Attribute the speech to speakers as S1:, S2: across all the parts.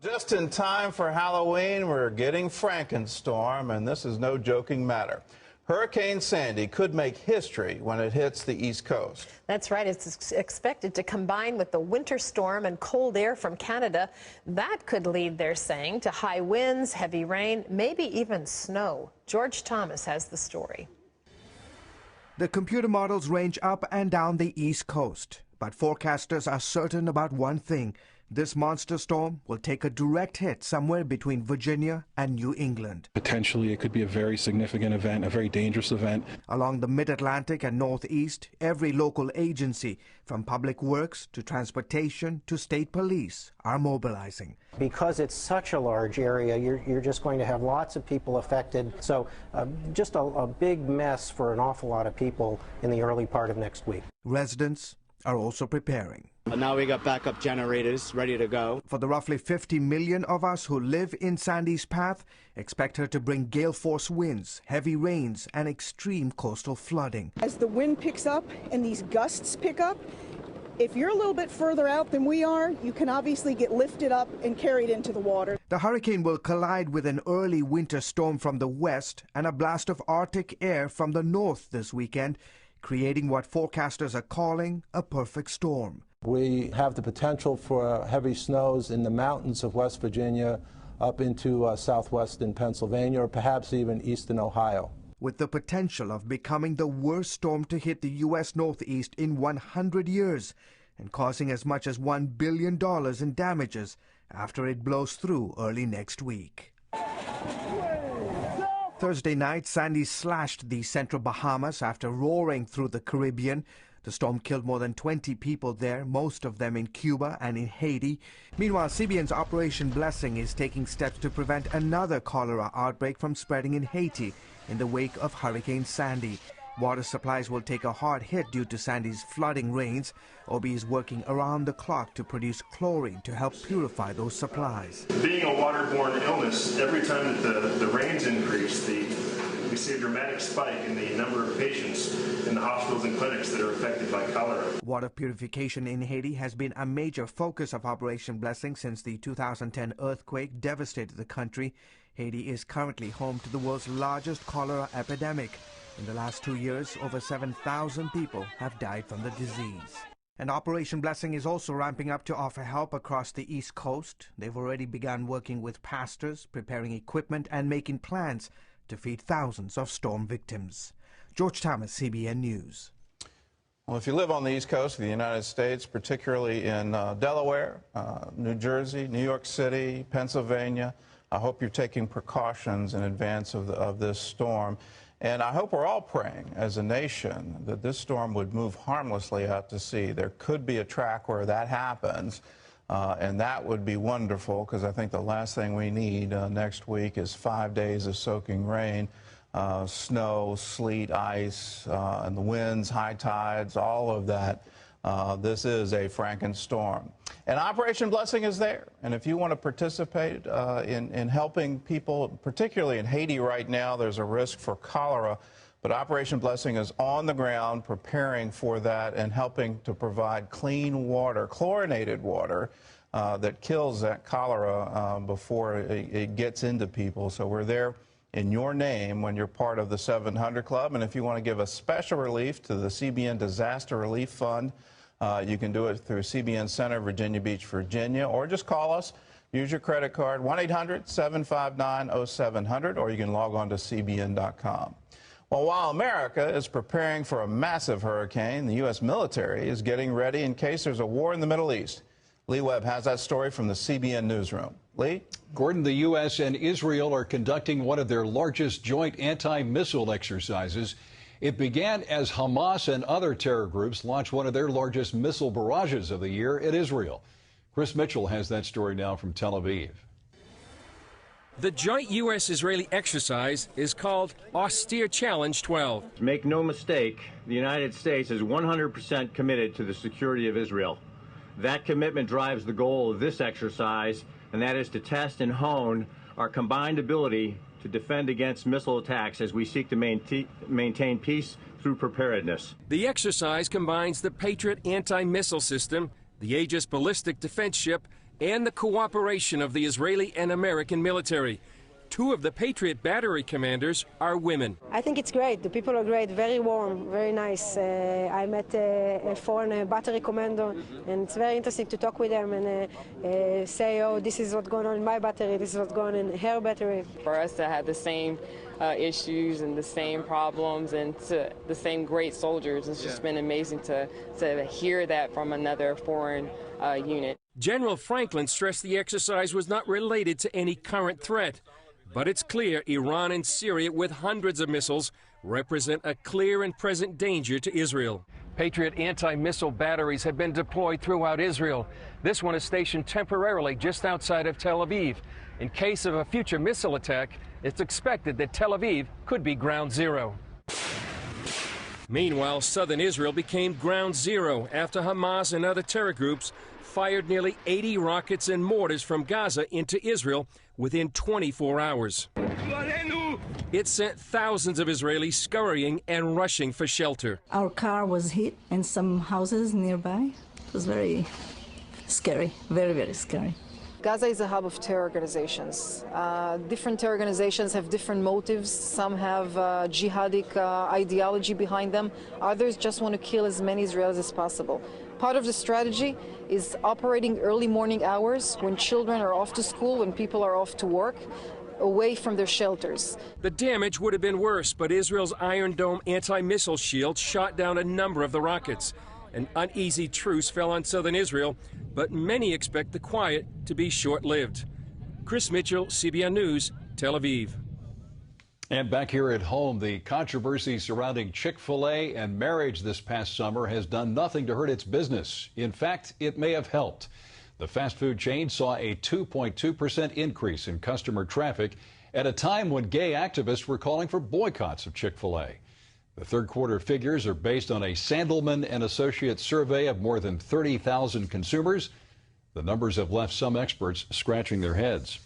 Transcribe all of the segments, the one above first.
S1: Just in time for Halloween, we're getting Frankenstorm, and this is no joking matter. Hurricane Sandy could make history when it hits the East Coast.
S2: That's right. It's expected to combine with the winter storm and cold air from Canada. That could lead, they're saying, to high winds, heavy rain, maybe even snow. George Thomas has the story.
S3: The computer models range up and down the East Coast, but forecasters are certain about one thing. This monster storm will take a direct hit somewhere between Virginia and New England.
S4: Potentially, it could be a very significant event, a very dangerous event.
S3: Along the Mid-Atlantic and Northeast, every local agency, from public works to transportation to state police, are mobilizing.
S5: Because it's such a large area, you're just going to have lots of people affected. So just a big mess for an awful lot of people in the early part of next week.
S3: Residents are also preparing.
S6: Now we got backup generators ready to go.
S3: For the roughly 50 million of us who live in Sandy's path, expect her to bring gale force winds, heavy rains, and extreme coastal flooding.
S7: As the wind picks up and these gusts pick up, if you're a little bit further out than we are, you can obviously get lifted up and carried into the water.
S3: The hurricane will collide with an early winter storm from the west and a blast of Arctic air from the north this weekend, creating what forecasters are calling a perfect storm.
S8: We have the potential for heavy snows in the mountains of West Virginia up into southwestern Pennsylvania or perhaps even eastern Ohio.
S3: With the potential of becoming the worst storm to hit the U.S. Northeast in 100 years and causing as much as $1 billion in damages after it blows through early next week. Thursday night, Sandy slashed the central Bahamas after roaring through the Caribbean. The storm killed more than 20 people there, most of them in Cuba and in Haiti. Meanwhile, CBN's Operation Blessing is taking steps to prevent another cholera outbreak from spreading in Haiti in the wake of Hurricane Sandy. Water supplies will take a hard hit due to Sandy's flooding rains. OB is working around the clock to produce chlorine to help purify those supplies.
S9: Being a waterborne illness, every time that the rains increase, we see a dramatic spike in the number of patients in the hospitals and clinics that are affected by cholera.
S3: Water purification in Haiti has been a major focus of Operation Blessing since the 2010 earthquake devastated the country. Haiti is currently home to the world's largest cholera epidemic. In the last 2 years, over 7,000 people have died from the disease. And Operation Blessing is also ramping up to offer help across the East Coast. They've already begun working with pastors, preparing equipment, and making plans to feed thousands of storm victims. George Thomas, CBN News.
S1: Well, if you live on the East Coast of the United States, particularly in Delaware, New Jersey, New York City, Pennsylvania, I hope you're taking precautions in advance of this storm. And I hope we're all praying as a nation that this storm would move harmlessly out to sea. There could be a track where that happens, and that would be wonderful, because I think the last thing we need next week is 5 days of soaking rain, snow, sleet, ice, and the winds, high tides, all of that. This is a Frankenstorm. And Operation Blessing is there. And if you want to participate in helping people, particularly in Haiti right now, there's a risk for cholera. But Operation Blessing is on the ground preparing for that and helping to provide clean water, chlorinated water, that kills that cholera before it gets into people. So we're there in your name when you're part of the 700 Club. And if you want to give a special relief to the CBN Disaster Relief Fund, you can do it through CBN Center, Virginia Beach, Virginia, or just call us. Use your credit card, 1-800-759-0700, or you can log on to CBN.com. Well, while America is preparing for a massive hurricane, the U.S. military is getting ready in case there's a war in the Middle East. Lee Webb has that story from the CBN newsroom. Lee?
S10: Gordon, the U.S. and Israel are conducting one of their largest joint anti-missile exercises. It began as Hamas and other terror groups launched one of their largest missile barrages of the year at Israel. Chris Mitchell has that story now from Tel Aviv.
S11: The joint U.S.-Israeli exercise is called Austere Challenge 12.
S12: Make no mistake, the United States is 100% committed to the security of Israel. That commitment drives the goal of this exercise, and that is to test and hone our combined ability to defend against missile attacks as we seek to maintain peace through preparedness.
S11: The exercise combines the Patriot anti-missile system, the Aegis ballistic defense ship, and the cooperation of the Israeli and American military. Two of the Patriot battery commanders are women.
S13: I think it's great. The people are great, very warm, very nice. I met a foreign battery commander, and it's very interesting to talk with them and say, oh, this is what's going on in my battery, this is what's going on in her battery.
S14: For us to have the same issues and the same problems and the same great soldiers, it's just been amazing to hear that from another foreign unit.
S11: General Franklin stressed the exercise was not related to any current threat. But it's clear Iran and Syria, with hundreds of missiles, represent a clear and present danger to Israel. Patriot anti-missile batteries have been deployed throughout Israel. This one is stationed temporarily just outside of Tel Aviv. In case of a future missile attack, it's expected that Tel Aviv could be ground zero. Meanwhile, southern Israel became ground zero after Hamas and other terror groups fired nearly 80 rockets and mortars from Gaza into Israel within 24 hours. It sent thousands of Israelis scurrying and rushing for shelter.
S15: Our car was hit and some houses nearby. It was very scary, very, very scary.
S16: Gaza is a hub of terror organizations. Different terror organizations have different motives. Some have jihadic ideology behind them. Others just want to kill as many Israelis as possible. Part of the strategy is operating early morning hours when children are off to school, when people are off to work, away from their shelters.
S11: The damage would have been worse, but Israel's Iron Dome anti-missile shield shot down a number of the rockets. An uneasy truce fell on southern Israel, but many expect the quiet to be short-lived. Chris Mitchell, CBN News, Tel Aviv.
S10: And back here at home, the controversy surrounding ChickFilA and marriage this past summer has done nothing to hurt its business. In fact, it may have helped. The fast food chain saw a 2.2% increase in customer traffic at a time when gay activists were calling for boycotts of ChickFilA. The third quarter figures are based on a Sandelman and Associates survey of more than 30,000 consumers. The numbers have left some experts scratching their heads.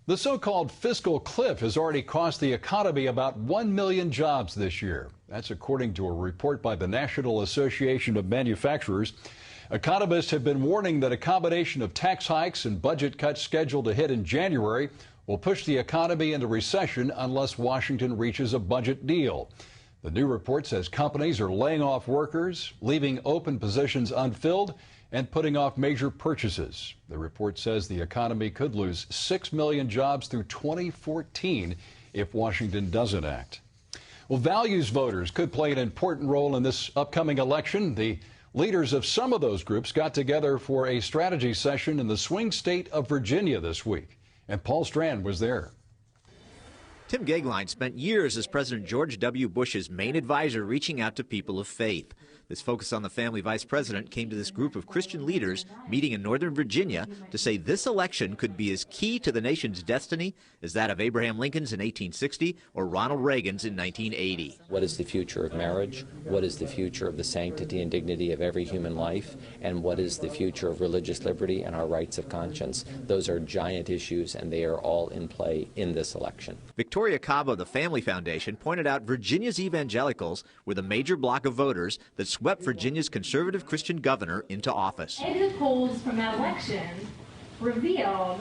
S10: The so-called Fiscal Cliff has already cost the economy about 1 million jobs this year. That's according to a report by the National Association of Manufacturers. Economists have been warning that a combination of tax hikes and budget cuts scheduled to hit in January will push the economy into recession unless Washington reaches a budget deal. The new report says companies are laying off workers, leaving open positions unfilled, and putting off major purchases. The report says the economy could lose 6 million jobs through 2014 if Washington doesn't act. Well, values voters could play an important role in this upcoming election. The leaders of some of those groups got together for a strategy session in the swing state of Virginia this week, and Paul Strand was there.
S17: Tim Gagline spent years as President George W. Bush's main advisor reaching out to people of faith. This focus on the family vice president came to this group of Christian leaders meeting in Northern Virginia to say this election could be as key to the nation's destiny as that of Abraham Lincoln's in 1860 or Ronald Reagan's in 1980.
S18: What is the future of marriage? What is the future of the sanctity and dignity of every human life? And what is the future of religious liberty and our rights of conscience? Those are giant issues, and they are all in play in this election.
S17: Victoria Cobb of the Family Foundation pointed out Virginia's evangelicals were the major bloc of voters that swept Virginia's conservative Christian governor into office.
S19: Exit polls from that election revealed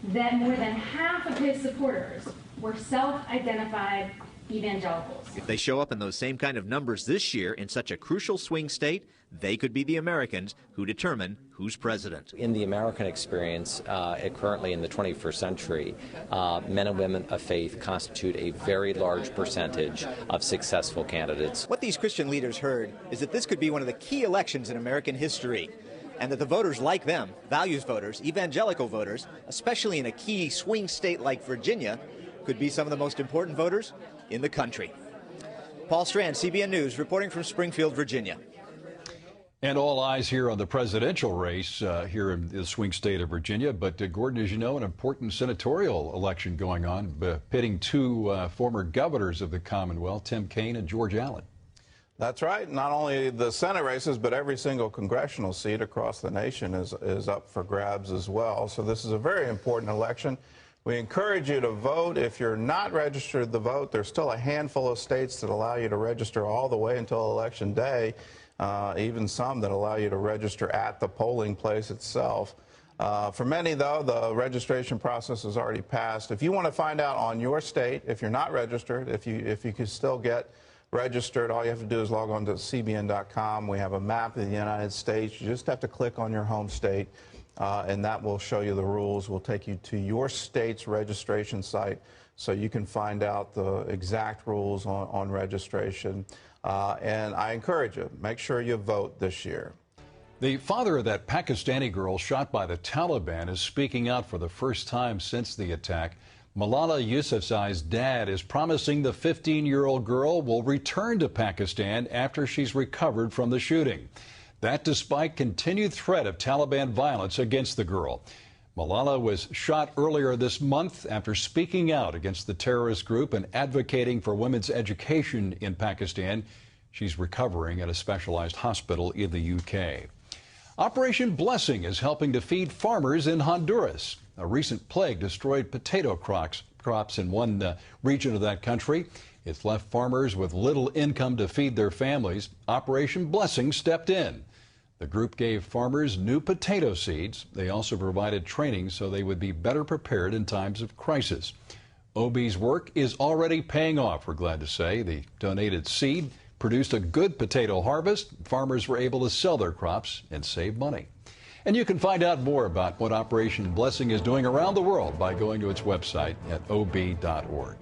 S19: that more than half of his supporters were self-identified evangelicals.
S17: If they show up in those same kind of numbers this year in such a crucial swing state, they could be the Americans who determine who's president.
S18: In the American experience, currently in the 21st century, men and women of faith constitute a very large percentage of successful candidates.
S17: What these Christian leaders heard is that this could be one of the key elections in American history, and that the voters like them, values voters, evangelical voters, especially in a key swing state like Virginia, could be some of the most important voters in the country. Paul Strand, CBN News, reporting from Springfield, Virginia.
S10: And all eyes here on the presidential race here in the swing state of Virginia. But Gordon, as you know, an important senatorial election going on, pitting two former governors of the Commonwealth, Tim Kaine and George Allen.
S1: That's right. Not only the Senate races, but every single congressional seat across the nation is up for grabs as well. So this is a very important election. We encourage you to vote. If you're not registered to vote, there's still a handful of states that allow you to register all the way until Election Day, even some that allow you to register at the polling place itself. For many, though, the registration process has already passed. If you want to find out on your state, if you're not registered, if you can still get registered, all you have to do is log on to cbn.com. We have a map of the United States. You just have to click on your home state, and that will show you the rules. We'll take you to your state's registration site so you can find out the exact rules on registration. And I encourage you, make sure you vote this year.
S10: The father of that Pakistani girl shot by the Taliban is speaking out for the first time since the attack. Malala Yousafzai's dad is promising the 15-year-old girl will return to Pakistan after she's recovered from the shooting. That despite continued threat of Taliban violence against the girl. Malala was shot earlier this month after speaking out against the terrorist group and advocating for women's education in Pakistan. She's recovering at a specialized hospital in the UK. Operation Blessing is helping to feed farmers in Honduras. A recent plague destroyed potato crops in one region of that country. It's left farmers with little income to feed their families. Operation Blessing stepped in. The group gave farmers new potato seeds. They also provided training so they would be better prepared in times of crisis. OB's work is already paying off, we're glad to say. The donated seed produced a good potato harvest. Farmers were able to sell their crops and save money. And you can find out more about what Operation Blessing is doing around the world by going to its website at ob.org.